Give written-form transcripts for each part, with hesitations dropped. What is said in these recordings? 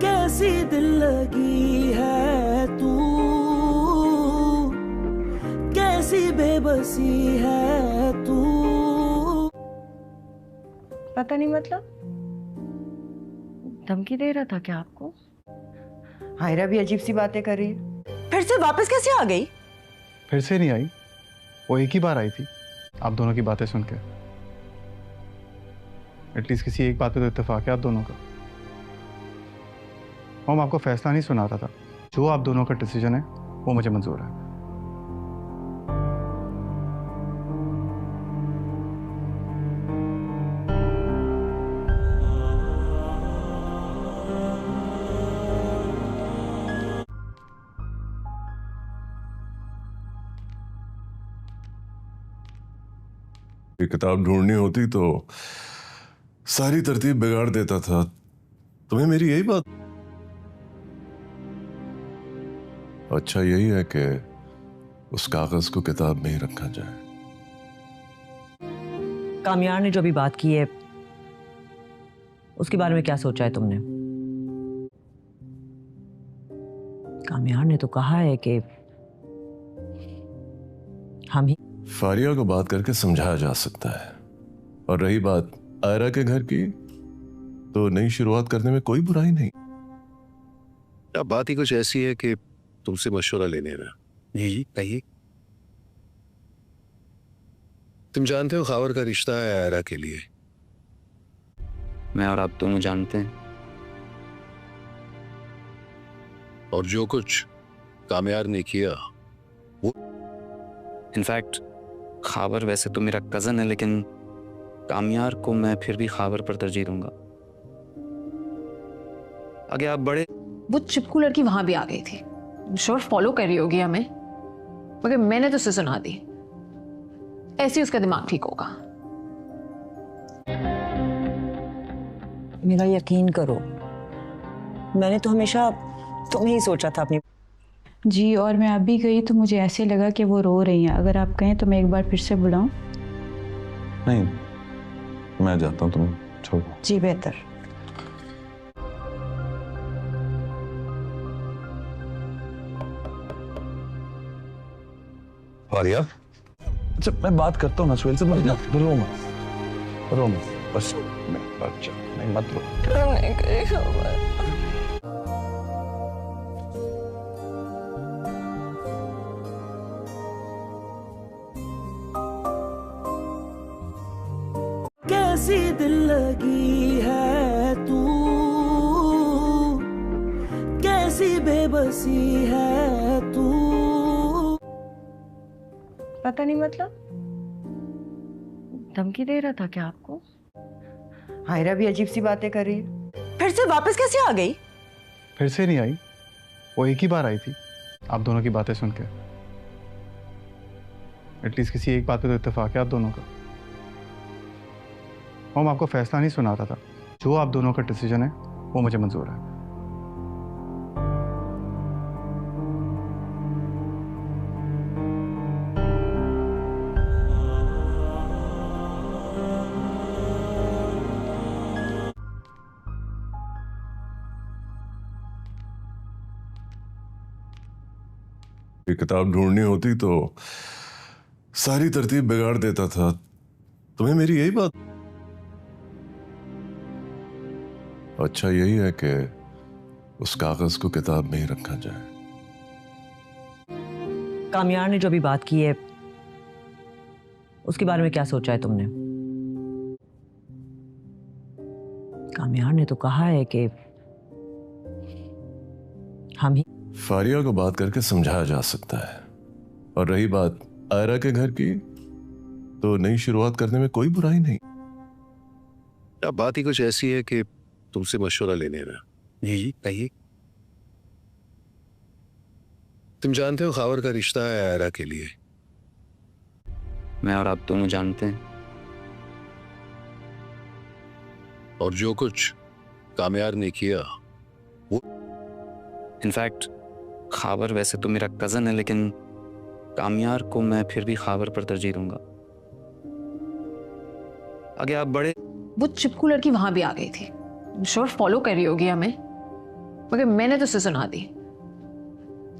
कैसी दिल लगी है तू, कैसी बेबसी है तू। पता नहीं मतलब धमकी दे रहा था क्या आपको? हायरा भी अजीब सी बातें कर रही है। फिर से वापस कैसे आ गई? फिर से नहीं आई, वो एक ही बार आई थी आप दोनों की बातें सुन के। एटलीस्ट किसी एक बात पे तो इत्तेफाक है आप दोनों का। हम आपको फैसला नहीं सुना रहा था, जो आप दोनों का डिसीजन है वो मुझे मंजूर है। ये किताब ढूंढनी होती तो सारी तरतीब बिगाड़ देता था। तुम्हें मेरी यही बात अच्छा यही है कि उस कागज को किताब में ही रखा जाए। कामयार ने जो भी बात की है उसके बारे में क्या सोचा है तुमने? कामयार ने तो कहा है कि हम ही फारिया को बात करके समझाया जा सकता है। और रही बात आयरा के घर की, तो नई शुरुआत करने में कोई बुराई नहीं। अब बात ही कुछ ऐसी है कि तुमसे मशवरा लेने ना। जी कहिए। तुम जानते हो खावर का रिश्ता है आयरा के लिए। मैं और आप दोनों जानते हैं। और जो कुछ कामयार ने किया वो इनफैक्ट खावर वैसे तो मेरा कजन है, लेकिन कामयार को मैं फिर भी खावर पर तरजीह दूंगा। आगे आप बड़े। वो चिपकू लड़की वहां भी आ गई थी, श्योर फॉलो कर रही होगी हमें, मगर मैंने तो उसे सुना दी। ऐसे ही उसका दिमाग ठीक होगा। मेरा यकीन करो, मैंने तो हमेशा तुम्हें ही सोचा था अपनी। जी, और मैं अभी गई तो मुझे ऐसे लगा कि वो रो रही हैं। अगर आप कहें तो मैं एक बार फिर से बुलाऊं? नहीं, मैं जाता हूं, तुम छोड़ो। जी बेहतर। फारिया, अच्छा मैं बात करता हूँ ना सुहेल से। रो मत बस। नहीं मत रो। कैसी दिल लगी है तू, कैसी बेबसी है तू। पता नहीं मतलब धमकी दे रहा था क्या आपको? हायरा भी अजीब सी बातें कर रही है। फिर से वापस कैसे आ गई? फिर से नहीं आई, वो एक ही बार आई थी आप दोनों की बातें सुन के। एटलीस्ट किसी एक बात पे तो इत्तेफाक है आप दोनों का। हम आपको फैसला नहीं सुना रहा था, जो आप दोनों का डिसीजन है वो मुझे मंजूर है। ये किताब ढूंढनी होती तो सारी तरतीब बिगाड़ देता था। तुम्हें मेरी यही बात अच्छा यही है कि उस कागज को किताब में ही रखा जाए। कामयार ने जो भी बात की है उसके बारे में क्या सोचा है तुमने? कामयार ने तो कहा है कि हम ही फारिया को बात करके समझाया जा सकता है। और रही बात आयरा के घर की, तो नई शुरुआत करने में कोई बुराई नहीं। अब बात ही कुछ ऐसी है कि तुमसे मशवरा लेने ना। जी कहिए। तुम जानते हो खावर का रिश्ता है आयरा के लिए। मैं और आप दोनों जानते हैं। और जो कुछ कामयार ने किया वो इनफैक्ट खावर वैसे तो मेरा कजन है, लेकिन कामयार को मैं फिर भी खावर पर तरजीह दूंगा। आगे आप बड़े। वो चिपकू लड़की वहां भी आ गई थी, श्योर फॉलो कर रही होगी हमें, मगर मैंने तो उसे सुना दी,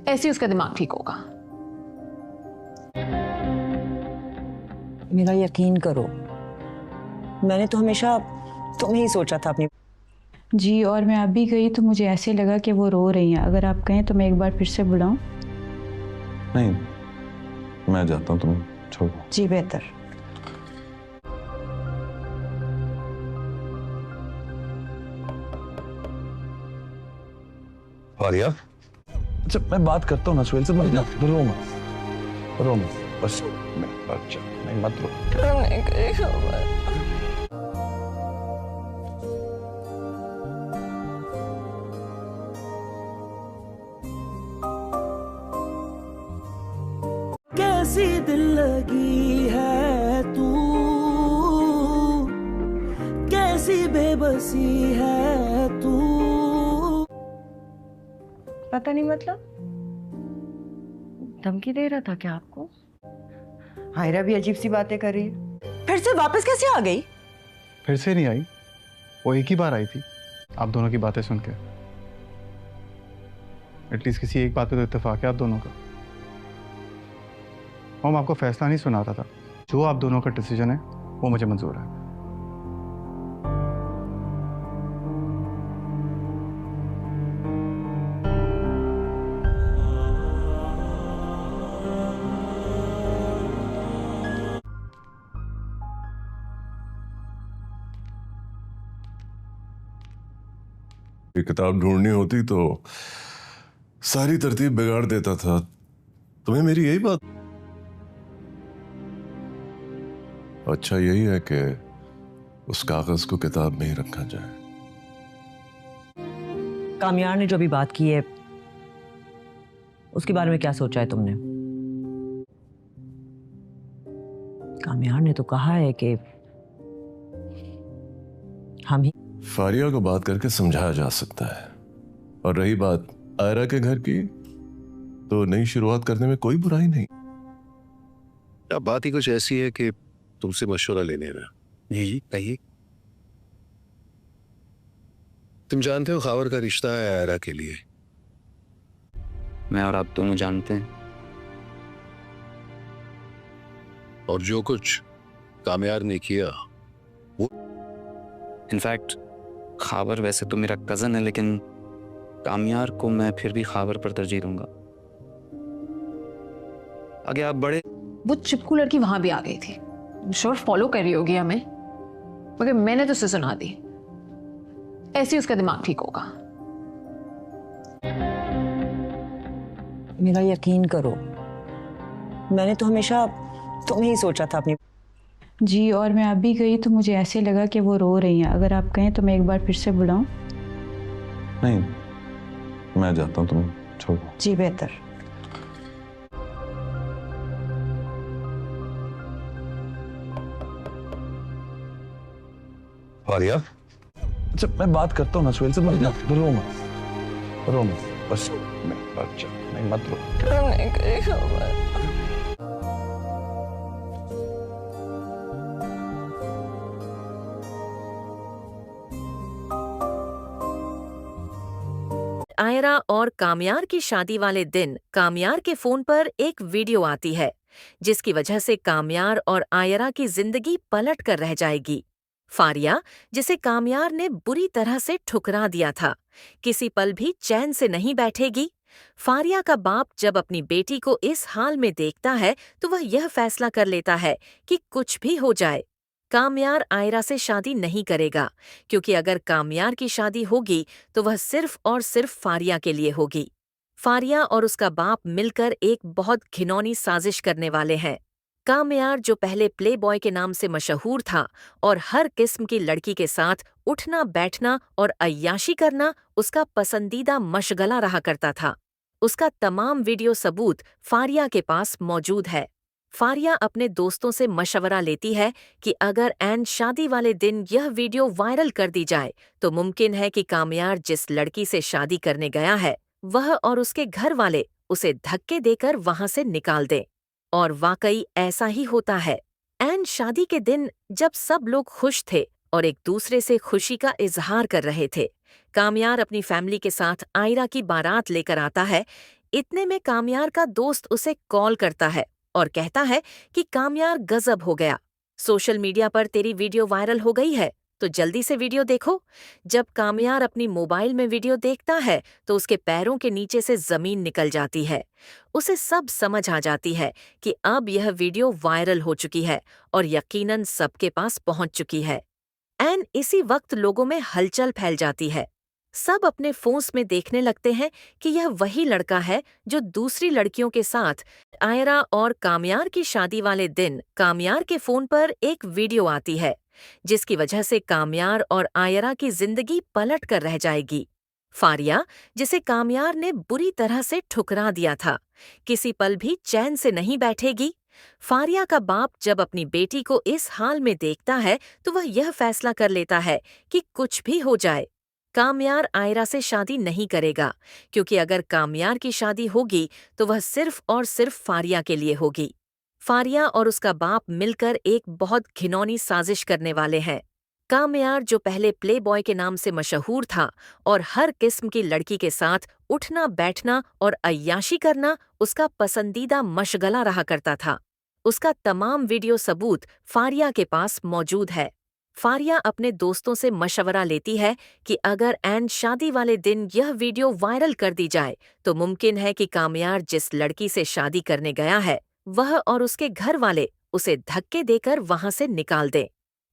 ऐसे ही उसका दिमाग ठीक होगा। मेरा यकीन करो, मैंने तो हमेशा तुम्हें ही सोचा था अपनी। जी, और मैं अभी गई तो मुझे ऐसे लगा कि वो रो रही हैं। अगर आप कहें तो मैं एक बार फिर से बुलाऊं? नहीं, मैं जाता हूँ, तुम छोड़ो। जी बेहतर। फारिया, अच्छा मैं बात करता हूँ ना सुहेल से, रो मत बस। अच्छा नहीं, मत रो। कैसी दिल लगी है तू, कैसी बेबसी है तू। पता नहीं मतलब धमकी दे रहा था क्या आपको? आयरा भी अजीब सी बातें कर रही है। फिर से वापस कैसे आ गई? फिर से नहीं आई, वो एक ही बार आई थी आप दोनों की बातें सुन के। एटलीस्ट किसी एक बात पे तो इत्तेफाक है आप दोनों का। हम आपको फैसला नहीं सुना रहा था, जो आप दोनों का डिसीजन है वो मुझे मंजूर है। ये किताब ढूंढनी होती तो सारी तरतीब बिगाड़ देता था। तुम्हें मेरी यही बात? अच्छा यही है कि उस कागज को किताब में ही रखा जाए। कामयार ने जो भी बात की है उसके बारे में क्या सोचा है तुमने? कामयार ने तो कहा है कि हम ही। फारिया को बात करके समझाया जा सकता है, और रही बात आयरा के घर की, तो नई शुरुआत करने में कोई बुराई नहीं। अब बात ही कुछ ऐसी है कि तुमसे मशवरा लेने ना। जी कहिए। तुम जानते हो खावर का रिश्ता है आयरा के लिए। मैं और आप दोनों जानते हैं। और जो कुछ कामयार ने किया वो, इनफैक्ट खावर वैसे तो मेरा कजन है, लेकिन कामयार को मैं फिर भी खावर पर तरजीह दूंगा। आगे आप बड़े। वो चिपकू लड़की वहां भी आ गई थी, श्योर फॉलो कर रही होगी हमें, मगर मैंने तो उसे सुना दी, ऐसे ही उसका दिमाग ठीक होगा। मेरा यकीन करो, मैंने तो हमेशा तुम्हें ही सोचा था अपनी। जी, और मैं अभी गई तो मुझे ऐसे लगा कि वो रो रही हैं। अगर आप कहें तो मैं एक बार फिर से बुलाऊं? नहीं, मैं जाता हूँ, तुम छोड़ो। जी बेहतर। फारिया, अच्छा मैं बात करता हूँ ना सुहेल से, रो मत बस। अच्छा नहीं, मत रो। आयरा और कामयार की शादी वाले दिन कामयार के फोन पर एक वीडियो आती है, जिसकी वजह से कामयार और आयरा की जिंदगी पलट कर रह जाएगी। फारिया, जिसे कामयार ने बुरी तरह से ठुकरा दिया था, किसी पल भी चैन से नहीं बैठेगी। फारिया का बाप जब अपनी बेटी को इस हाल में देखता है तो वह यह फैसला कर लेता है कि कुछ भी हो जाए, कामयार आयरा से शादी नहीं करेगा, क्योंकि अगर कामयार की शादी होगी तो वह सिर्फ और सिर्फ फारिया के लिए होगी। फारिया और उसका बाप मिलकर एक बहुत घिनौनी साजिश करने वाले हैं। कामयार, जो पहले प्ले बॉय के नाम से मशहूर था और हर किस्म की लड़की के साथ उठना बैठना और अय्याशी करना उसका पसंदीदा मशगला रहा करता था, उसका तमाम वीडियो सबूत फारिया के पास मौजूद है। फारिया अपने दोस्तों से मशवरा लेती है कि अगर एन शादी वाले दिन यह वीडियो वायरल कर दी जाए तो मुमकिन है कि कामयार जिस लड़की से शादी करने गया है वह और उसके घर वाले उसे धक्के देकर वहां से निकाल दें। और वाकई ऐसा ही होता है। एन शादी के दिन जब सब लोग खुश थे और एक दूसरे से खुशी का इजहार कर रहे थे। कामयार अपनी फैमिली के साथ आयरा की बारात लेकर आता है। इतने में कामयार का दोस्त उसे कॉल करता है और कहता है कि कामयार गजब हो गया, सोशल मीडिया पर तेरी वीडियो वायरल हो गई है, तो जल्दी से वीडियो देखो। जब कामयार अपनी मोबाइल में वीडियो देखता है तो उसके पैरों के नीचे से जमीन निकल जाती है। उसे सब समझ आ जाती है कि अब यह वीडियो वायरल हो चुकी है और यकीनन सबके पास पहुंच चुकी है। एन इसी वक्त लोगों में हलचल फैल जाती है। सब अपने फोन्स में देखने लगते हैं कि यह वही लड़का है जो दूसरी लड़कियों के साथ आयरा और कामयार की शादी वाले दिन कामयार के फोन पर एक वीडियो आती है, जिसकी वजह से कामयार और आयरा की जिंदगी पलट कर रह जाएगी। फारिया, जिसे कामयार ने बुरी तरह से ठुकरा दिया था, किसी पल भी चैन से नहीं बैठेगी। फारिया का बाप जब अपनी बेटी को इस हाल में देखता है तो वह यह फैसला कर लेता है कि कुछ भी हो जाए, कामयार आयरा से शादी नहीं करेगा, क्योंकि अगर कामयार की शादी होगी तो वह सिर्फ और सिर्फ फारिया के लिए होगी। फारिया और उसका बाप मिलकर एक बहुत घिनौनी साजिश करने वाले हैं। कामयार, जो पहले प्ले बॉय के नाम से मशहूर था और हर किस्म की लड़की के साथ उठना बैठना और अय्याशी करना उसका पसंदीदा मशगला रहा करता था, उसका तमाम वीडियो सबूत फारिया के पास मौजूद है। फारिया अपने दोस्तों से मशवरा लेती है कि अगर एन शादी वाले दिन यह वीडियो वायरल कर दी जाए तो मुमकिन है कि कामयार जिस लड़की से शादी करने गया है वह और उसके घर वाले उसे धक्के देकर वहां से निकाल दें।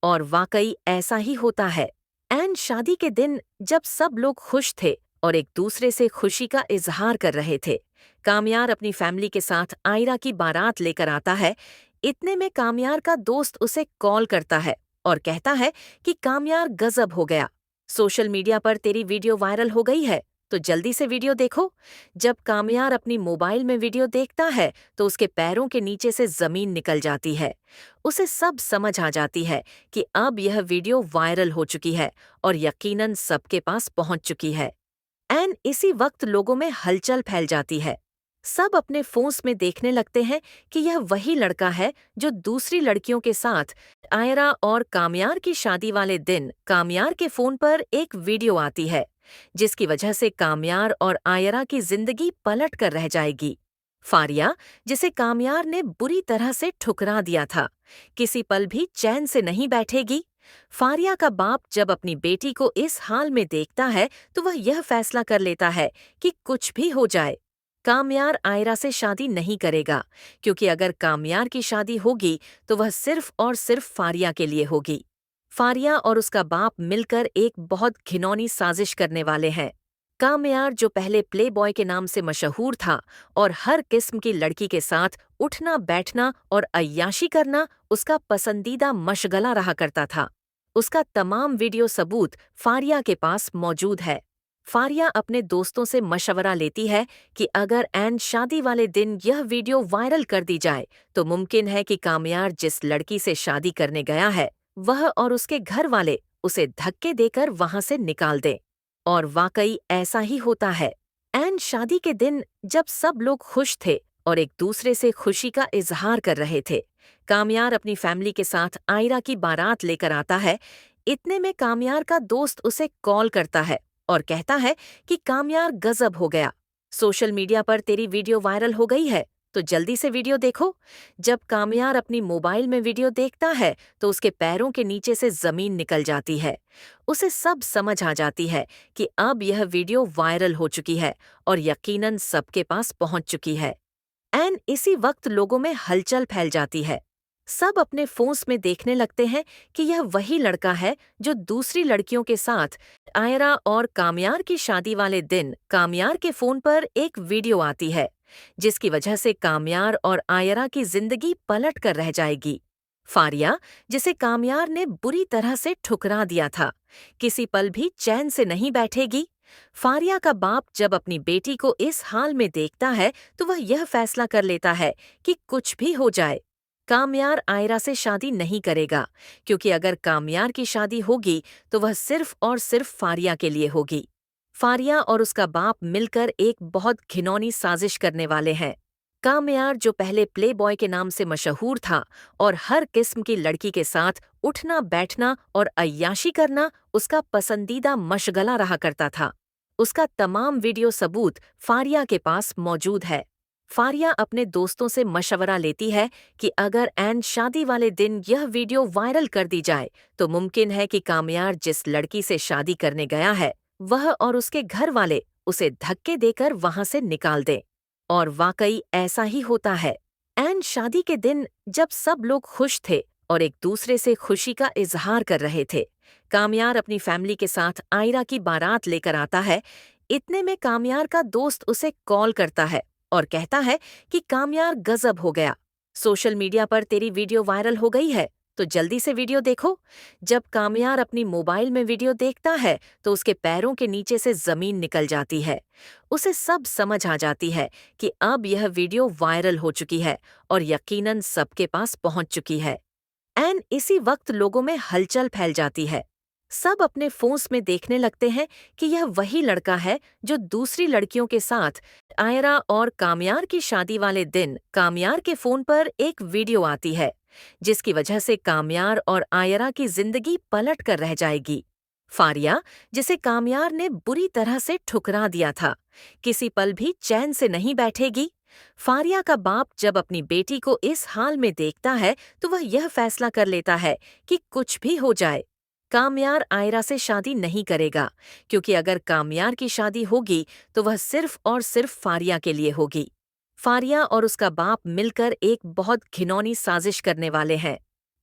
और वाकई ऐसा ही होता है। एन शादी के दिन जब सब लोग खुश थे और एक दूसरे से खुशी का इजहार कर रहे थे, कामयार अपनी फैमिली के साथ आयरा की बारात लेकर आता है। इतने में कामयार का दोस्त उसे कॉल करता है और कहता है कि कामयार गजब हो गया, सोशल मीडिया पर तेरी वीडियो वायरल हो गई है, तो जल्दी से वीडियो देखो। जब कामयार अपनी मोबाइल में वीडियो देखता है तो उसके पैरों के नीचे से जमीन निकल जाती है। उसे सब समझ आ जाती है कि अब यह वीडियो वायरल हो चुकी है और यकीनन सबके पास पहुंच चुकी है। एन इसी वक्त लोगों में हलचल फैल जाती है। सब अपने फोन्स में देखने लगते हैं कि यह वही लड़का है जो दूसरी लड़कियों के साथ आयरा और कामयार की शादी वाले दिन कामयार के फोन पर एक वीडियो आती है, जिसकी वजह से कामयार और आयरा की जिंदगी पलट कर रह जाएगी। फारिया, जिसे कामयार ने बुरी तरह से ठुकरा दिया था, किसी पल भी चैन से नहीं बैठेगी। फारिया का बाप जब अपनी बेटी को इस हाल में देखता है तो वह यह फैसला कर लेता है कि कुछ भी हो जाए, कामयार आयरा से शादी नहीं करेगा, क्योंकि अगर कामयार की शादी होगी तो वह सिर्फ और सिर्फ फारिया के लिए होगी। फारिया और उसका बाप मिलकर एक बहुत घिनौनी साजिश करने वाले हैं। कामयार, जो पहले प्ले बॉय के नाम से मशहूर था और हर किस्म की लड़की के साथ उठना बैठना और अय्याशी करना उसका पसंदीदा मशगला रहा करता था, उसका तमाम वीडियो सबूत फारिया के पास मौजूद है। फारिया अपने दोस्तों से मशवरा लेती है कि अगर एन शादी वाले दिन यह वीडियो वायरल कर दी जाए तो मुमकिन है कि कामयार जिस लड़की से शादी करने गया है वह और उसके घर वाले उसे धक्के देकर वहां से निकाल दें। और वाकई ऐसा ही होता है। एन शादी के दिन जब सब लोग खुश थे और एक दूसरे से खुशी का इजहार कर रहे थे, कामयार अपनी फैमिली के साथ आयरा की बारात लेकर आता है। इतने में कामयार का दोस्त उसे कॉल करता है और कहता है कि कामयार गजब हो गया, सोशल मीडिया पर तेरी वीडियो वायरल हो गई है, तो जल्दी से वीडियो देखो। जब कामयार अपनी मोबाइल में वीडियो देखता है तो उसके पैरों के नीचे से जमीन निकल जाती है। उसे सब समझ आ जाती है कि अब यह वीडियो वायरल हो चुकी है और यकीनन सबके पास पहुंच चुकी है। एन इसी वक्त लोगों में हलचल फैल जाती है। सब अपने फोन्स में देखने लगते हैं कि यह वही लड़का है जो दूसरी लड़कियों के साथ आयरा और कामयार की शादी वाले दिन कामयार के फोन पर एक वीडियो आती है, जिसकी वजह से कामयार और आयरा की जिंदगी पलट कर रह जाएगी। फारिया, जिसे कामयार ने बुरी तरह से ठुकरा दिया था, किसी पल भी चैन से नहीं बैठेगी। फारिया का बाप जब अपनी बेटी को इस हाल में देखता है तो वह यह फैसला कर लेता है कि कुछ भी हो जाए, कामयार आयरा से शादी नहीं करेगा, क्योंकि अगर कामयार की शादी होगी तो वह सिर्फ और सिर्फ फारिया के लिए होगी। फारिया और उसका बाप मिलकर एक बहुत घिनौनी साजिश करने वाले हैं। कामयार जो पहले प्लेबॉय के नाम से मशहूर था और हर किस्म की लड़की के साथ उठना बैठना और अय्याशी करना उसका पसंदीदा मशगला रहा करता था, उसका तमाम वीडियो सबूत फारिया के पास मौजूद है। फारिया अपने दोस्तों से मशवरा लेती है कि अगर एन शादी वाले दिन यह वीडियो वायरल कर दी जाए तो मुमकिन है कि कामयार जिस लड़की से शादी करने गया है वह और उसके घर वाले उसे धक्के देकर वहां से निकाल दें। और वाकई ऐसा ही होता है। एन शादी के दिन जब सब लोग खुश थे और एक दूसरे से खुशी का इजहार कर रहे थे, कामयार अपनी फैमिली के साथ आयरा की बारात लेकर आता है। इतने में कामयार का दोस्त उसे कॉल करता है और कहता है कि कामयार गजब हो गया, सोशल मीडिया पर तेरी वीडियो वायरल हो गई है, तो जल्दी से वीडियो देखो। जब कामयार अपनी मोबाइल में वीडियो देखता है तो उसके पैरों के नीचे से जमीन निकल जाती है। उसे सब समझ आ जाती है कि अब यह वीडियो वायरल हो चुकी है और यकीनन सबके पास पहुंच चुकी है। एन इसी वक्त लोगों में हलचल फैल जाती है। सब अपने फोन्स में देखने लगते हैं कि यह वही लड़का है जो दूसरी लड़कियों के साथ आयरा और कामयार की शादी वाले दिन कामयार के फोन पर एक वीडियो आती है, जिसकी वजह से कामयार और आयरा की जिंदगी पलट कर रह जाएगी। फारिया, जिसे कामयार ने बुरी तरह से ठुकरा दिया था, किसी पल भी चैन से नहीं बैठेगी। फारिया का बाप जब अपनी बेटी को इस हाल में देखता है तो वह यह फैसला कर लेता है कि कुछ भी हो जाए, कामयार आयरा से शादी नहीं करेगा, क्योंकि अगर कामयार की शादी होगी तो वह सिर्फ और सिर्फ फारिया के लिए होगी। फारिया और उसका बाप मिलकर एक बहुत घिनौनी साजिश करने वाले हैं।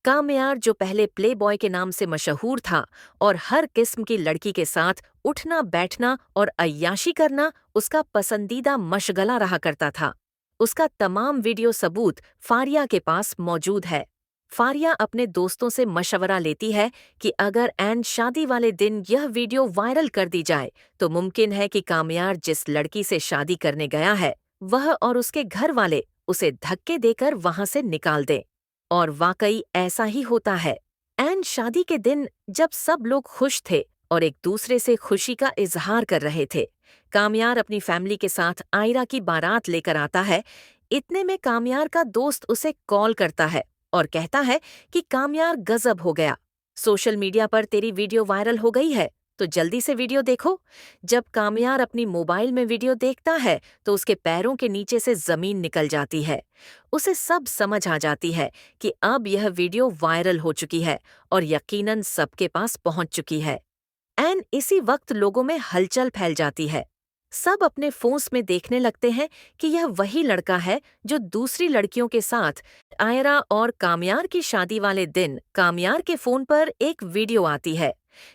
कामयार जो पहले प्लेबॉय के नाम से मशहूर था और हर किस्म की लड़की के साथ उठना बैठना और अय्याशी करना उसका पसंदीदा मशगला रहा करता था, उसका तमाम वीडियो सबूत फारिया के पास मौजूद है। फारिया अपने दोस्तों से मशवरा लेती है कि अगर एन शादी वाले दिन यह वीडियो वायरल कर दी जाए तो मुमकिन है कि कामयार जिस लड़की से शादी करने गया है वह और उसके घर वाले उसे धक्के देकर वहां से निकाल दें। और वाकई ऐसा ही होता है। एन शादी के दिन जब सब लोग खुश थे और एक दूसरे से खुशी का इजहार कर रहे थे, कामयार अपनी फैमिली के साथ आयरा की बारात लेकर आता है। इतने में कामयार का दोस्त उसे कॉल करता है और कहता है कि कामयार गजब हो गया, सोशल मीडिया पर तेरी वीडियो वायरल हो गई है, तो जल्दी से वीडियो देखो। जब कामयार अपनी मोबाइल में वीडियो देखता है तो उसके पैरों के नीचे से जमीन निकल जाती है। उसे सब समझ आ जाती है कि अब यह वीडियो वायरल हो चुकी है और यकीनन सबके पास पहुंच चुकी है। एन इसी वक्त लोगों में हलचल फैल जाती है। सब अपने फोन्स में देखने लगते हैं कि यह वही लड़का है जो दूसरी लड़कियों के साथ आयरा और कामयार की शादी वाले दिन कामयार के फोन पर एक वीडियो आती है,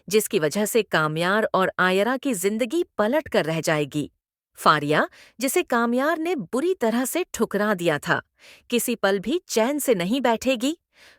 जिसकी वजह से कामयार और आयरा की जिंदगी पलट कर रह जाएगी। फारिया, जिसे कामयार ने बुरी तरह से ठुकरा दिया था, किसी पल भी चैन से नहीं बैठेगी।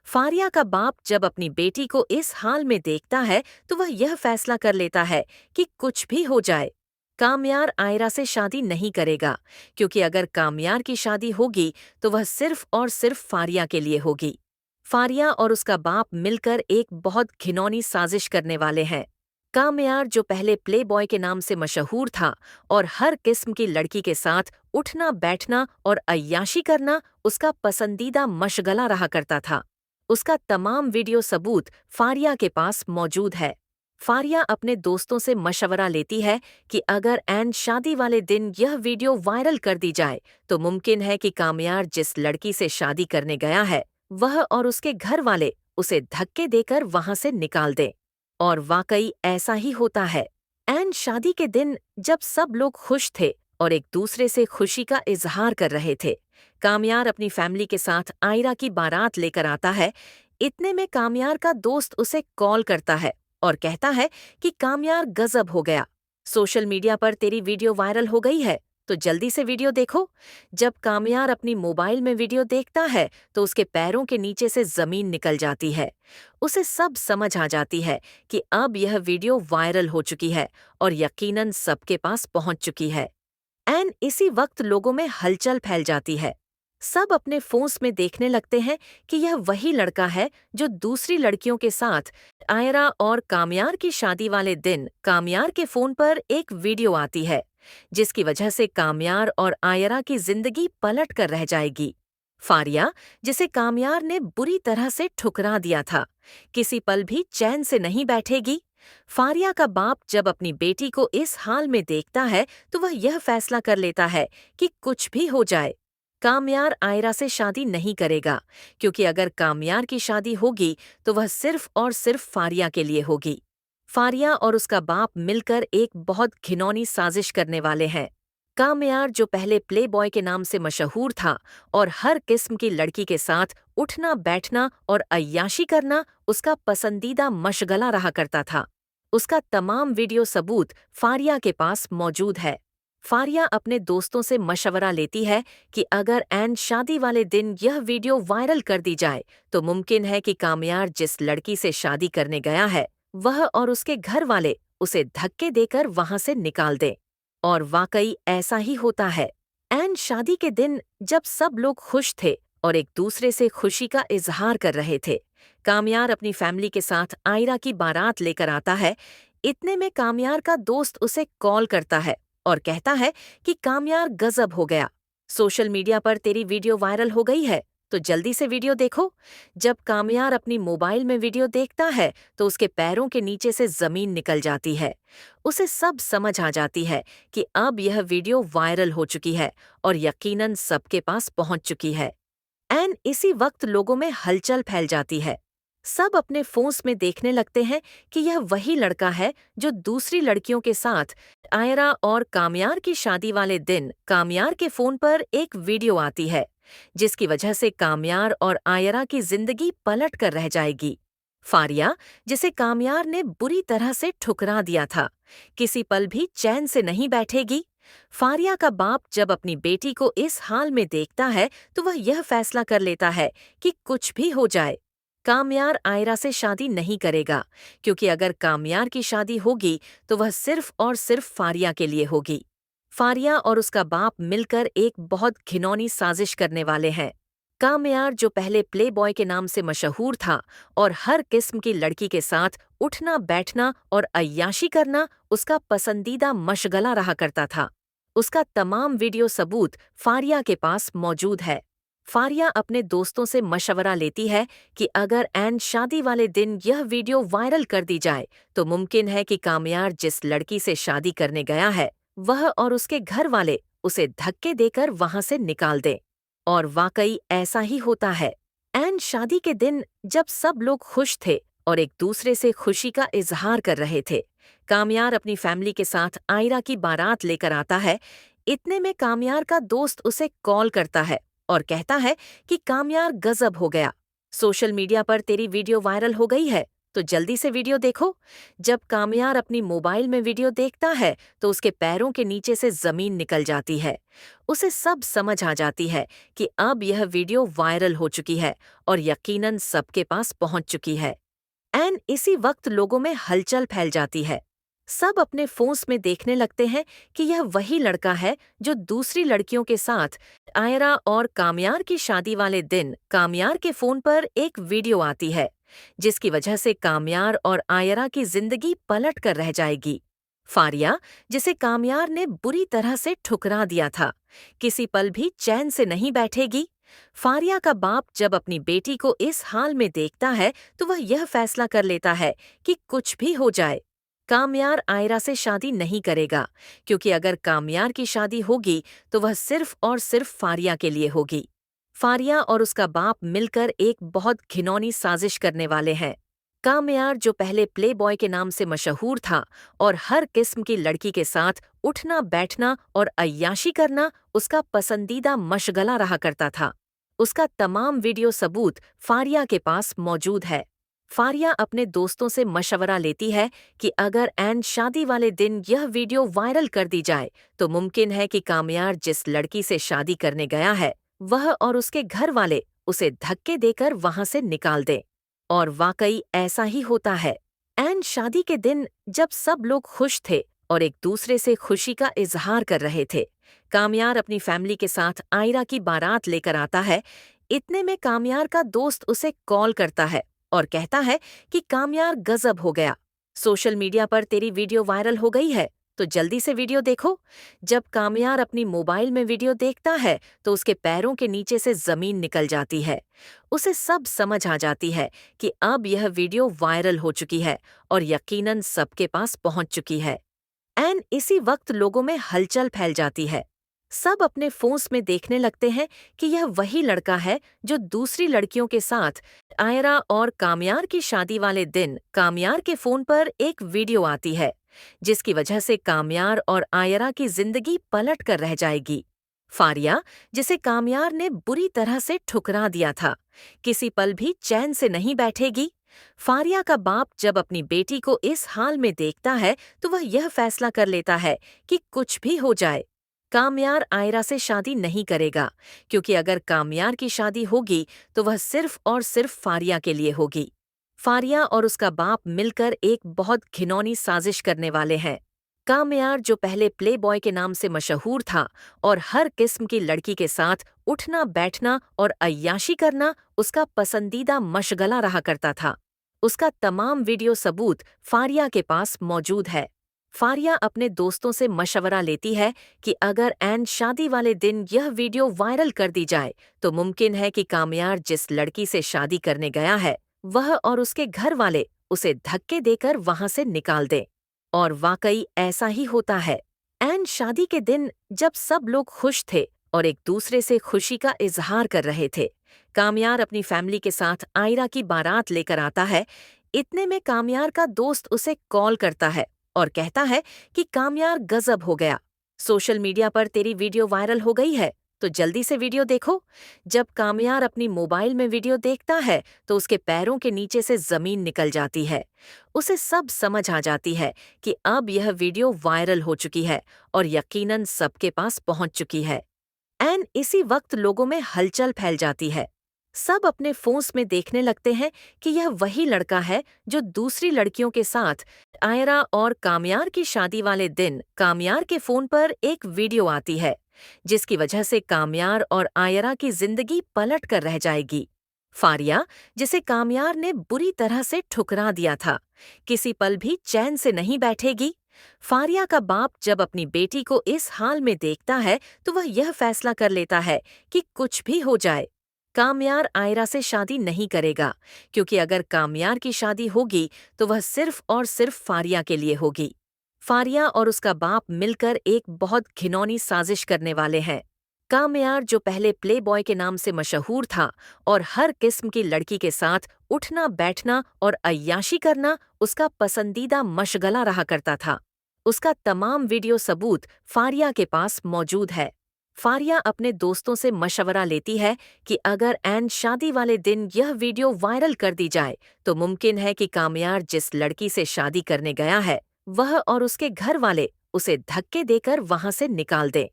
फारिया का बाप जब अपनी बेटी को इस हाल में देखता है तो वह यह फैसला कर लेता है कि कुछ भी हो जाए, कामयार आयरा से शादी नहीं करेगा, क्योंकि अगर कामयार की शादी होगी तो वह सिर्फ और सिर्फ फारिया के लिए होगी। फारिया और उसका बाप मिलकर एक बहुत घिनौनी साजिश करने वाले हैं। कामयार जो पहले प्लेबॉय के नाम से मशहूर था और हर किस्म की लड़की के साथ उठना बैठना और अय्याशी करना उसका पसंदीदा मशगला रहा करता था, उसका तमाम वीडियो सबूत फारिया के पास मौजूद है। फारिया अपने दोस्तों से मशवरा लेती है कि अगर एन शादी वाले दिन यह वीडियो वायरल कर दी जाए तो मुमकिन है कि कामयार जिस लड़की से शादी करने गया है वह और उसके घर वाले उसे धक्के देकर वहां से निकाल दें। और वाकई ऐसा ही होता है। एन शादी के दिन जब सब लोग खुश थे और एक दूसरे से खुशी का इजहार कर रहे थे, कामयार अपनी फैमिली के साथ आयरा की बारात लेकर आता है। इतने में कामयार का दोस्त उसे कॉल करता है और कहता है कि कामयार गजब हो गया, सोशल मीडिया पर तेरी वीडियो वायरल हो गई है, तो जल्दी से वीडियो देखो। जब कामयार अपनी मोबाइल में वीडियो देखता है तो उसके पैरों के नीचे से जमीन निकल जाती है। उसे सब समझ आ जाती है कि अब यह वीडियो वायरल हो चुकी है और यकीनन सबके पास पहुंच चुकी है। एन इसी वक्त लोगों में हलचल फैल जाती है। सब अपने फोन्स में देखने लगते हैं कि यह वही लड़का है जो दूसरी लड़कियों के साथ आयरा और कामयार की शादी वाले दिन कामयार के फोन पर एक वीडियो आती है, जिसकी वजह से कामयार और आयरा की जिंदगी पलट कर रह जाएगी। फारिया, जिसे कामयार ने बुरी तरह से ठुकरा दिया था, किसी पल भी चैन से नहीं बैठेगी। फारिया का बाप जब अपनी बेटी को इस हाल में देखता है तो वह यह फैसला कर लेता है कि कुछ भी हो जाए, कामयार आयरा से शादी नहीं करेगा, क्योंकि अगर कामयार की शादी होगी तो वह सिर्फ और सिर्फ फारिया के लिए होगी। फारिया और उसका बाप मिलकर एक बहुत घिनौनी साजिश करने वाले हैं। कामयार, जो पहले प्ले बॉय के नाम से मशहूर था और हर किस्म की लड़की के साथ उठना बैठना और अय्याशी करना उसका पसंदीदा मशगला रहा करता था, उसका तमाम वीडियो सबूत फारिया के पास मौजूद है। फारिया अपने दोस्तों से मशवरा लेती है कि अगर एन शादी वाले दिन यह वीडियो वायरल कर दी जाए तो मुमकिन है कि कामयार जिस लड़की से शादी करने गया है वह और उसके घर वाले उसे धक्के देकर वहां से निकाल दें। और वाकई ऐसा ही होता है। एन शादी के दिन जब सब लोग खुश थे और एक दूसरे से खुशी का इजहार कर रहे थे, कामयार अपनी फैमिली के साथ आयरा की बारात लेकर आता है। इतने में कामयार का दोस्त उसे कॉल करता है और कहता है कि कामयार गजब हो गया, सोशल मीडिया पर तेरी वीडियो वायरल हो गई है, तो जल्दी से वीडियो देखो। जब कामयार अपनी मोबाइल में वीडियो देखता है तो उसके पैरों के नीचे से जमीन निकल जाती है। उसे सब समझ आ जाती है कि अब यह वीडियो वायरल हो चुकी है और यकीनन सबके पास पहुंच चुकी है। एन इसी वक्त लोगों में हलचल फैल जाती है। सब अपने फोन्स में देखने लगते हैं कि यह वही लड़का है जो दूसरी लड़कियों के साथ आयरा और कामयार की शादी वाले दिन कामयार के फोन पर एक वीडियो आती है, जिसकी वजह से कामयार और आयरा की जिंदगी पलट कर रह जाएगी। फारिया, जिसे कामयार ने बुरी तरह से ठुकरा दिया था, किसी पल भी चैन से नहीं बैठेगी। फारिया का बाप जब अपनी बेटी को इस हाल में देखता है तो वह यह फैसला कर लेता है कि कुछ भी हो जाए, कामयार आयरा से शादी नहीं करेगा, क्योंकि अगर कामयार की शादी होगी तो वह सिर्फ और सिर्फ फारिया के लिए होगी। फारिया और उसका बाप मिलकर एक बहुत घिनौनी साजिश करने वाले हैं। कामयार, जो पहले प्ले बॉय के नाम से मशहूर था और हर किस्म की लड़की के साथ उठना बैठना और अय्याशी करना उसका पसंदीदा मशगला रहा करता था, उसका तमाम वीडियो सबूत फारिया के पास मौजूद है। फारिया अपने दोस्तों से मशवरा लेती है कि अगर एन शादी वाले दिन यह वीडियो वायरल कर दी जाए तो मुमकिन है कि कामयार जिस लड़की से शादी करने गया है वह और उसके घर वाले उसे धक्के देकर वहां से निकाल दें। और वाकई ऐसा ही होता है। एन शादी के दिन जब सब लोग खुश थे और एक दूसरे से खुशी का इजहार कर रहे थे, कामयार अपनी फैमिली के साथ आयरा की बारात लेकर आता है। इतने में कामयार का दोस्त उसे कॉल करता है और कहता है कि कामयार गजब हो गया, सोशल मीडिया पर तेरी वीडियो वायरल हो गई है, तो जल्दी से वीडियो देखो। जब कामयार अपनी मोबाइल में वीडियो देखता है तो उसके पैरों के नीचे से जमीन निकल जाती है। उसे सब समझ आ जाती है कि अब यह वीडियो वायरल हो चुकी है और यकीनन सबके पास पहुंच चुकी है। एन इसी वक्त लोगों में हलचल फैल जाती है। सब अपने फोन्स में देखने लगते हैं कि यह वही लड़का है जो दूसरी लड़कियों के साथ आयरा और कामयार की शादी वाले दिन कामयार के फोन पर एक वीडियो आती है, जिसकी वजह से कामयार और आयरा की जिंदगी पलट कर रह जाएगी। फारिया, जिसे कामयार ने बुरी तरह से ठुकरा दिया था, किसी पल भी चैन से नहीं बैठेगी। फारिया का बाप जब अपनी बेटी को इस हाल में देखता है तो वह यह फैसला कर लेता है कि कुछ भी हो जाए, कामयार आयरा से शादी नहीं करेगा, क्योंकि अगर कामयार की शादी होगी तो वह सिर्फ और सिर्फ फारिया के लिए होगी। फारिया और उसका बाप मिलकर एक बहुत घिनौनी साजिश करने वाले हैं। कामयार, जो पहले प्ले बॉय के नाम से मशहूर था और हर किस्म की लड़की के साथ उठना बैठना और अय्याशी करना उसका पसंदीदा मशगला रहा करता था, उसका तमाम वीडियो सबूत फारिया के पास मौजूद है। फारिया अपने दोस्तों से मशवरा लेती है कि अगर एन शादी वाले दिन यह वीडियो वायरल कर दी जाए तो मुमकिन है कि कामयार जिस लड़की से शादी करने गया है वह और उसके घर वाले उसे धक्के देकर वहां से निकाल दें। और वाकई ऐसा ही होता है। एन शादी के दिन जब सब लोग खुश थे और एक दूसरे से खुशी का इजहार कर रहे थे, कामयार अपनी फैमिली के साथ आयरा की बारात लेकर आता है। इतने में कामयार का दोस्त उसे कॉल करता है और कहता है कि कामयार गजब हो गया, सोशल मीडिया पर तेरी वीडियो वायरल हो गई है, तो जल्दी से वीडियो देखो। जब कामयार अपनी मोबाइल में वीडियो देखता है तो उसके पैरों के नीचे से जमीन निकल जाती है। उसे सब समझ आ जाती है कि अब यह वीडियो वायरल हो चुकी है और यकीनन सबके पास पहुंच चुकी है। इसी वक्त लोगों में हलचल फैल जाती है। सब अपने फोन्स में देखने लगते हैं कि यह वही लड़का है जो दूसरी लड़कियों के साथ आयरा और कामयार की शादी वाले दिन कामयार के फोन पर एक वीडियो आती है, जिसकी वजह से कामयार और आयरा की जिंदगी पलट कर रह जाएगी। फारिया, जिसे कामयार ने बुरी तरह से ठुकरा दिया था, किसी पल भी चैन से नहीं बैठेगी। फारिया का बाप जब अपनी बेटी को इस हाल में देखता है तो वह यह फैसला कर लेता है कि कुछ भी हो जाए, कामयार आयरा से शादी नहीं करेगा, क्योंकि अगर कामयार की शादी होगी तो वह सिर्फ और सिर्फ फारिया के लिए होगी। फारिया और उसका बाप मिलकर एक बहुत घिनौनी साजिश करने वाले हैं। कामयार, जो पहले प्ले बॉय के नाम से मशहूर था और हर किस्म की लड़की के साथ उठना बैठना और अय्याशी करना उसका पसंदीदा मशगला रहा करता था, उसका तमाम वीडियो सबूत फारिया के पास मौजूद है। फारिया अपने दोस्तों से मशवरा लेती है कि अगर एन शादी वाले दिन यह वीडियो वायरल कर दी जाए तो मुमकिन है कि कामयार जिस लड़की से शादी करने गया है वह और उसके घर वाले उसे धक्के देकर वहां से निकाल दें। और वाकई ऐसा ही होता है। एन शादी के दिन जब सब लोग खुश थे और एक दूसरे से खुशी का इजहार कर रहे थे, कामयार अपनी फैमिली के साथ आयरा की बारात लेकर आता है। इतने में कामयार का दोस्त उसे कॉल करता है और कहता है कि कामयार, गजब हो गया, सोशल मीडिया पर तेरी वीडियो वायरल हो गई है, तो जल्दी से वीडियो देखो। जब कामयार अपनी मोबाइल में वीडियो देखता है तो उसके पैरों के नीचे से जमीन निकल जाती है। उसे सब समझ आ जाती है कि अब यह वीडियो वायरल हो चुकी है और यकीनन सबके पास पहुंच चुकी है। इसी वक्त लोगों में हलचल फैल जाती है। सब अपने फोन्स में देखने लगते हैं कि यह वही लड़का है जो दूसरी लड़कियों के साथ आयरा और कामयार की शादी वाले दिन कामयार के फोन पर एक वीडियो आती है, जिसकी वजह से कामयार और आयरा की जिंदगी पलट कर रह जाएगी। फारिया, जिसे कामयार ने बुरी तरह से ठुकरा दिया था, किसी पल भी चैन से नहीं बैठेगी। फारिया का बाप जब अपनी बेटी को इस हाल में देखता है तो वह यह फैसला कर लेता है कि कुछ भी हो जाए, कामयार आयरा से शादी नहीं करेगा, क्योंकि अगर कामयार की शादी होगी तो वह सिर्फ और सिर्फ फारिया के लिए होगी। फारिया और उसका बाप मिलकर एक बहुत घिनौनी साजिश करने वाले हैं। कामयार, जो पहले प्ले बॉय के नाम से मशहूर था और हर किस्म की लड़की के साथ उठना बैठना और अय्याशी करना उसका पसंदीदा मशगला रहा करता था, उसका तमाम वीडियो सबूत फारिया के पास मौजूद है। फारिया अपने दोस्तों से मशवरा लेती है कि अगर एन शादी वाले दिन यह वीडियो वायरल कर दी जाए तो मुमकिन है कि कामयार जिस लड़की से शादी करने गया है वह और उसके घर वाले उसे धक्के देकर वहां से निकाल दें।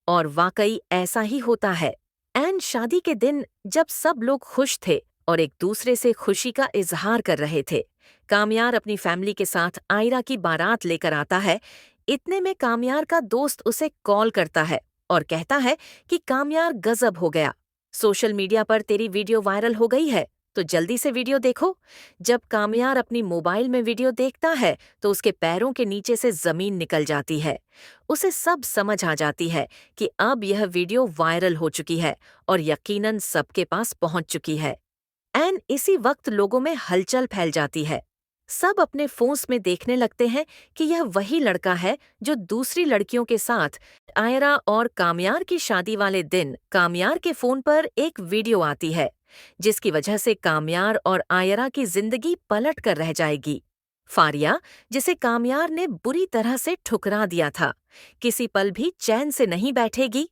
और वाकई ऐसा ही होता है। एन शादी के दिन जब सब लोग खुश थे और एक दूसरे से खुशी का इजहार कर रहे थे, कामयार अपनी फैमिली के साथ आयरा की बारात लेकर आता है। इतने में कामयार का दोस्त उसे कॉल करता है और कहता है कि कामयार, गजब हो गया, सोशल मीडिया पर तेरी वीडियो वायरल हो गई है, तो जल्दी से वीडियो देखो। जब कामयार अपनी मोबाइल में वीडियो देखता है तो उसके पैरों के नीचे से जमीन निकल जाती है। उसे सब समझ आ जाती है कि अब यह वीडियो वायरल हो चुकी है और यकीनन सबके पास पहुंच चुकी है। इसी वक्त लोगों में हलचल फैल जाती है। सब अपने फोन्स में देखने लगते हैं कि यह वही लड़का है जो दूसरी लड़कियों के साथ आयरा और कामयार की शादी वाले दिन कामयार के फोन पर एक वीडियो आती है, जिसकी वजह से कामयार और आयरा की जिंदगी पलट कर रह जाएगी। फारिया, जिसे कामयार ने बुरी तरह से ठुकरा दिया था, किसी पल भी चैन से नहीं बैठेगी।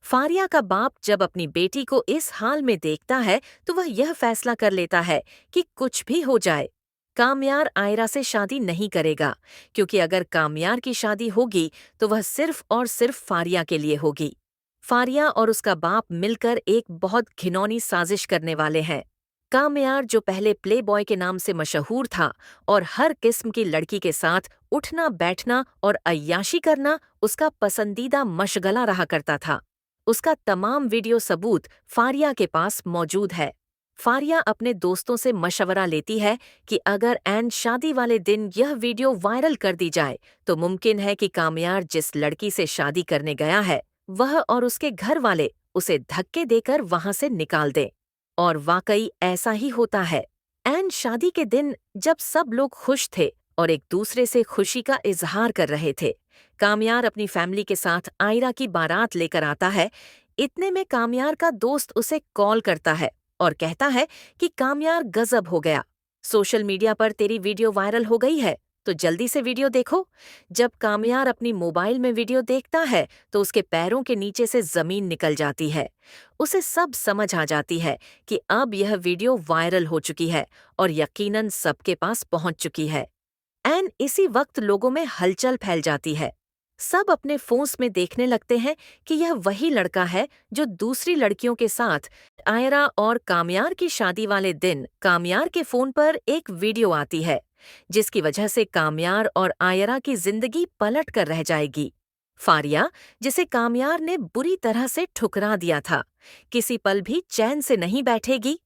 फारिया का बाप जब अपनी बेटी को इस हाल में देखता है तो वह यह फैसला कर लेता है कि कुछ भी हो जाए, कामयार आयरा से शादी नहीं करेगा, क्योंकि अगर कामयार की शादी होगी तो वह सिर्फ और सिर्फ फारिया के लिए होगी। फारिया और उसका बाप मिलकर एक बहुत घिनौनी साजिश करने वाले हैं। कामयार, जो पहले प्ले बॉय के नाम से मशहूर था और हर किस्म की लड़की के साथ उठना बैठना और अय्याशी करना उसका पसंदीदा मशगला रहा करता था, उसका तमाम वीडियो सबूत फारिया के पास मौजूद है। फारिया अपने दोस्तों से मशवरा लेती है कि अगर एन शादी वाले दिन यह वीडियो वायरल कर दी जाए तो मुमकिन है कि कामयार जिस लड़की से शादी करने गया है वह और उसके घर वाले उसे धक्के देकर वहां से निकाल दें। और वाकई ऐसा ही होता है। एन शादी के दिन जब सब लोग खुश थे और एक दूसरे से खुशी का इजहार कर रहे थे, कामयार अपनी फैमिली के साथ आयरा की बारात लेकर आता है। इतने में कामयार का दोस्त उसे कॉल करता है और कहता है कि कामयार गजब हो गया, सोशल मीडिया पर तेरी वीडियो वायरल हो गई है, तो जल्दी से वीडियो देखो। जब कामयार अपनी मोबाइल में वीडियो देखता है तो उसके पैरों के नीचे से जमीन निकल जाती है। उसे सब समझ आ जाती है कि अब यह वीडियो वायरल हो चुकी है और यकीनन सबके पास पहुंच चुकी है। एन इसी वक्त लोगों में हलचल फैल जाती है। सब अपने फोन्स में देखने लगते हैं कि यह वही लड़का है जो दूसरी लड़कियों के साथ आयरा और कामयार की शादी वाले दिन कामयार के फोन पर एक वीडियो आती है जिसकी वजह से कामयार और आयरा की जिंदगी पलट कर रह जाएगी। फारिया, जिसे कामयार ने बुरी तरह से ठुकरा दिया था, किसी पल भी चैन से नहीं बैठेगी।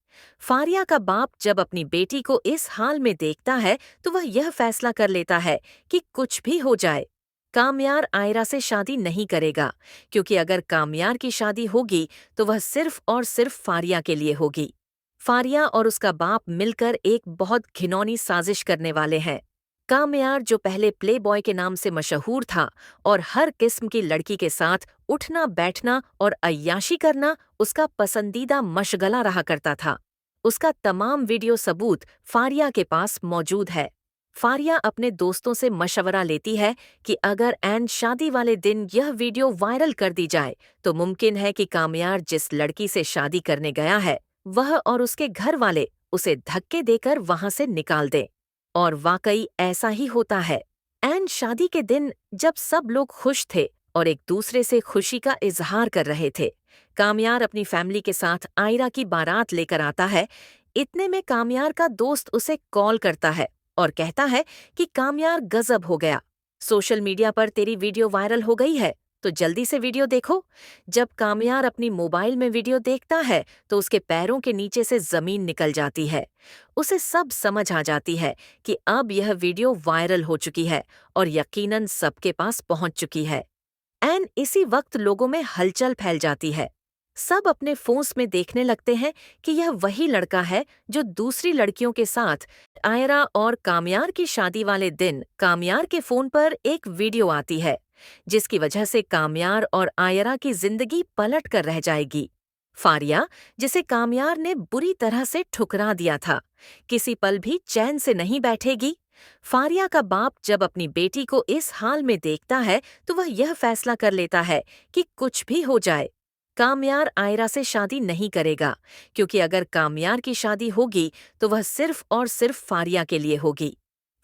फारिया का बाप जब अपनी बेटी को इस हाल में देखता है तो वह यह फैसला कर लेता है कि कुछ भी हो जाए कामयार आयरा से शादी नहीं करेगा, क्योंकि अगर कामयार की शादी होगी तो वह सिर्फ और सिर्फ फारिया के लिए होगी। फारिया और उसका बाप मिलकर एक बहुत घिनौनी साजिश करने वाले हैं। कामयार, जो पहले प्ले बॉय के नाम से मशहूर था और हर किस्म की लड़की के साथ उठना बैठना और अय्याशी करना उसका पसंदीदा मशगला रहा करता था, उसका तमाम वीडियो सबूत फारिया के पास मौजूद है। फारिया अपने दोस्तों से मशवरा लेती है कि अगर एन शादी वाले दिन यह वीडियो वायरल कर दी जाए तो मुमकिन है कि कामयार जिस लड़की से शादी करने गया है वह और उसके घर वाले उसे धक्के देकर वहां से निकाल दें। और वाकई ऐसा ही होता है। एन शादी के दिन जब सब लोग खुश थे और एक दूसरे से खुशी का इजहार कर रहे थे, कामयार अपनी फैमिली के साथ आयरा की बारात लेकर आता है। इतने में कामयार का दोस्त उसे कॉल करता है और कहता है कि कामयार गजब हो गया, सोशल मीडिया पर तेरी वीडियो वायरल हो गई है, तो जल्दी से वीडियो देखो। जब कामयार अपनी मोबाइल में वीडियो देखता है तो उसके पैरों के नीचे से जमीन निकल जाती है। उसे सब समझ आ जाती है कि अब यह वीडियो वायरल हो चुकी है और यकीनन सबके पास पहुंच चुकी है। एन इसी वक्त लोगों में हलचल फैल जाती है। सब अपने फोन्स में देखने लगते हैं कि यह वही लड़का है जो दूसरी लड़कियों के साथ आयरा और कामयार की शादी वाले दिन कामयार के फोन पर एक वीडियो आती है जिसकी वजह से कामयार और आयरा की जिंदगी पलट कर रह जाएगी। फारिया, जिसे कामयार ने बुरी तरह से ठुकरा दिया था, किसी पल भी चैन से नहीं बैठेगी। फारिया का बाप जब अपनी बेटी को इस हाल में देखता है तो वह यह फैसला कर लेता है कि कुछ भी हो जाए कामयार आयरा से शादी नहीं करेगा, क्योंकि अगर कामयार की शादी होगी तो वह सिर्फ और सिर्फ फारिया के लिए होगी।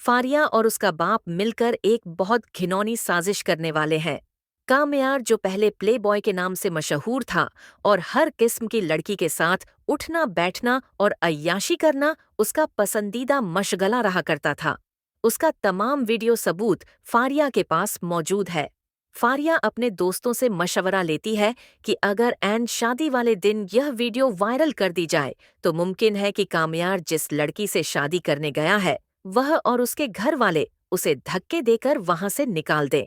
फारिया और उसका बाप मिलकर एक बहुत घिनौनी साजिश करने वाले हैं। कामयार, जो पहले प्ले बॉय के नाम से मशहूर था और हर किस्म की लड़की के साथ उठना बैठना और अय्याशी करना उसका पसंदीदा मशगला रहा करता था, उसका तमाम वीडियो सबूत फारिया के पास मौजूद है। फारिया अपने दोस्तों से मशवरा लेती है कि अगर एन शादी वाले दिन यह वीडियो वायरल कर दी जाए तो मुमकिन है कि कामयार जिस लड़की से शादी करने गया है वह और उसके घर वाले उसे धक्के देकर वहां से निकाल दें।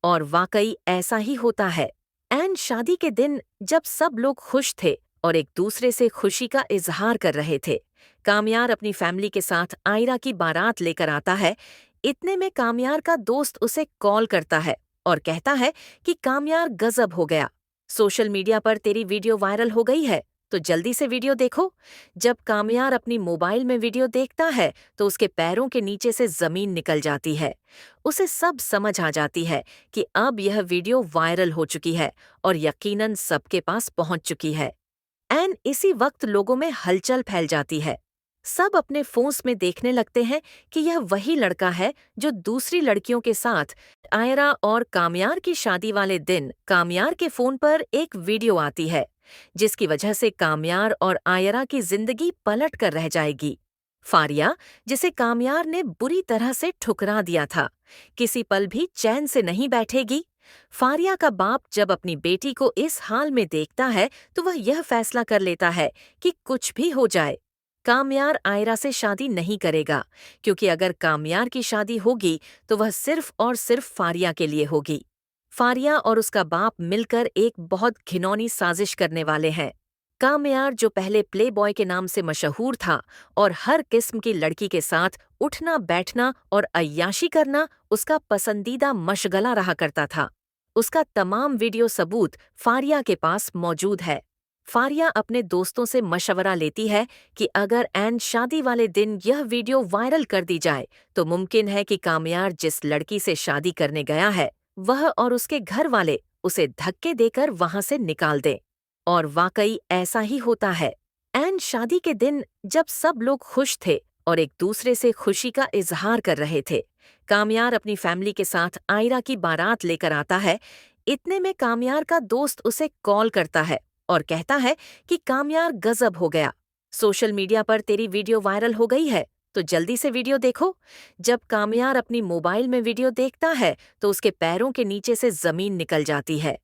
और वाकई ऐसा ही होता है। एन शादी के दिन जब सब लोग खुश थे और एक दूसरे से खुशी का इजहार कर रहे थे, कामयार अपनी फैमिली के साथ आयरा की बारात लेकर आता है। इतने में कामयार का दोस्त उसे कॉल करता है और कहता है कि कामयार गजब हो गया, सोशल मीडिया पर तेरी वीडियो वायरल हो गई है, तो जल्दी से वीडियो देखो। जब कामयार अपनी मोबाइल में वीडियो देखता है तो उसके पैरों के नीचे से जमीन निकल जाती है। उसे सब समझ आ जाती है कि अब यह वीडियो वायरल हो चुकी है और यकीनन सबके पास पहुंच चुकी है। एन इसी वक्त लोगों में हलचल फैल जाती है। सब अपने फोन्स में देखने लगते हैं कि यह वही लड़का है जो दूसरी लड़कियों के साथ आयरा और कामयार की शादी वाले दिन कामयार के फोन पर एक वीडियो आती है जिसकी वजह से कामयार और आयरा की जिंदगी पलट कर रह जाएगी। फारिया, जिसे कामयार ने बुरी तरह से ठुकरा दिया था, किसी पल भी चैन से नहीं बैठेगी। फारिया का बाप जब अपनी बेटी को इस हाल में देखता है तो वह यह फैसला कर लेता है कि कुछ भी हो जाए कामयार आयरा से शादी नहीं करेगा, क्योंकि अगर कामयार की शादी होगी तो वह सिर्फ और सिर्फ फारिया के लिए होगी। फारिया और उसका बाप मिलकर एक बहुत घिनौनी साजिश करने वाले हैं। कामयार, जो पहले प्ले बॉय के नाम से मशहूर था और हर किस्म की लड़की के साथ उठना बैठना और अय्याशी करना उसका पसंदीदा मशगला रहा करता था, उसका तमाम वीडियो सबूत फारिया के पास मौजूद है। फारिया अपने दोस्तों से मशवरा लेती है कि अगर एन शादी वाले दिन यह वीडियो वायरल कर दी जाए तो मुमकिन है कि कामयार जिस लड़की से शादी करने गया है वह और उसके घर वाले उसे धक्के देकर वहां से निकाल दें। और वाकई ऐसा ही होता है। एन शादी के दिन जब सब लोग खुश थे और एक दूसरे से खुशी का इजहार कर रहे थे, कामयार अपनी फैमिली के साथ आयरा की बारात लेकर आता है। इतने में कामयार का दोस्त उसे कॉल करता है और कहता है कि कामयार गजब हो गया, सोशल मीडिया पर तेरी वीडियो वायरल हो गई है, तो जल्दी से वीडियो देखो। जब कामयार अपनी मोबाइल में वीडियो देखता है तो उसके पैरों के नीचे से जमीन निकल जाती है।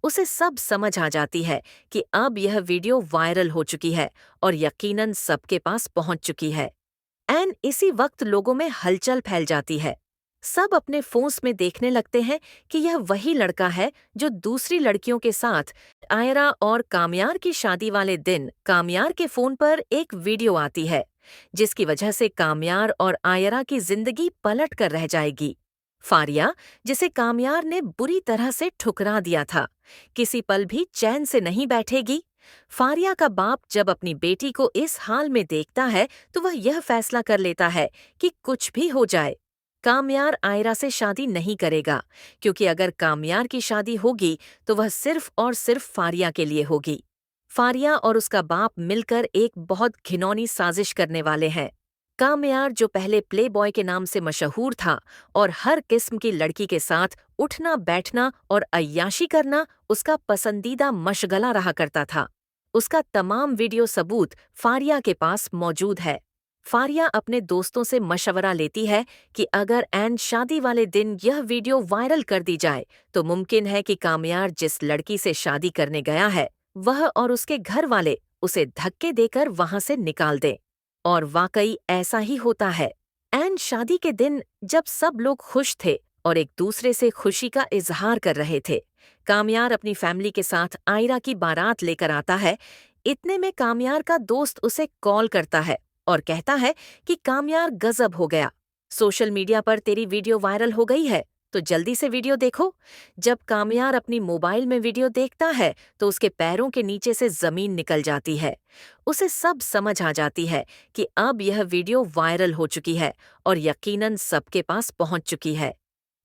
उसे सब समझ आ जाती है कि अब यह वीडियो वायरल हो चुकी है और यकीनन सबके पास पहुंच चुकी है। एन इसी वक्त लोगों में हलचल फैल जाती है। सब अपने फोन्स में देखने लगते हैं कि यह वही लड़का है जो दूसरी लड़कियों के साथ आयरा और कामयार की शादी वाले दिन कामयार के फोन पर एक वीडियो आती है, जिसकी वजह से कामयार और आयरा की जिंदगी पलट कर रह जाएगी। फारिया, जिसे कामयार ने बुरी तरह से ठुकरा दिया था, किसी पल भी चैन से नहीं बैठेगी। फारिया का बाप जब अपनी बेटी को इस हाल में देखता है तो वह यह फैसला कर लेता है कि कुछ भी हो जाए, कामयार आयरा से शादी नहीं करेगा, क्योंकि अगर कामयार की शादी होगी तो वह सिर्फ और सिर्फ फारिया के लिए होगी। फारिया और उसका बाप मिलकर एक बहुत घिनौनी साजिश करने वाले हैं। कामयार, जो पहले प्ले बॉय के नाम से मशहूर था और हर किस्म की लड़की के साथ उठना बैठना और अय्याशी करना उसका पसंदीदा मशगला रहा करता था, उसका तमाम वीडियो सबूत फारिया के पास मौजूद है। फारिया अपने दोस्तों से मशवरा लेती है कि अगर एन शादी वाले दिन यह वीडियो वायरल कर दी जाए तो मुमकिन है कि कामयार जिस लड़की से शादी करने गया है वह और उसके घर वाले उसे धक्के देकर वहां से निकाल दें। और वाकई ऐसा ही होता है। एन शादी के दिन जब सब लोग खुश थे और एक दूसरे से खुशी का इजहार कर रहे थे, कामयार अपनी फैमिली के साथ आयरा की बारात लेकर आता है। इतने में कामयार का दोस्त उसे कॉल करता है और कहता है कि कामयार गजब हो गया, सोशल मीडिया पर तेरी वीडियो वायरल हो गई है, तो जल्दी से वीडियो देखो। जब कामयार अपनी मोबाइल में वीडियो देखता है तो उसके पैरों के नीचे से जमीन निकल जाती है। उसे सब समझ आ जाती है कि अब यह वीडियो वायरल हो चुकी है और यकीनन सबके पास पहुंच चुकी है।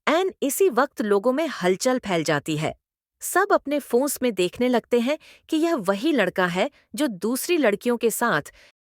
एन इसी वक्त लोगों में हलचल फैल जाती है। सब अपने फोन्स में देखने लगते हैं कि यह वही लड़का है जो दूसरी लड़कियों के साथ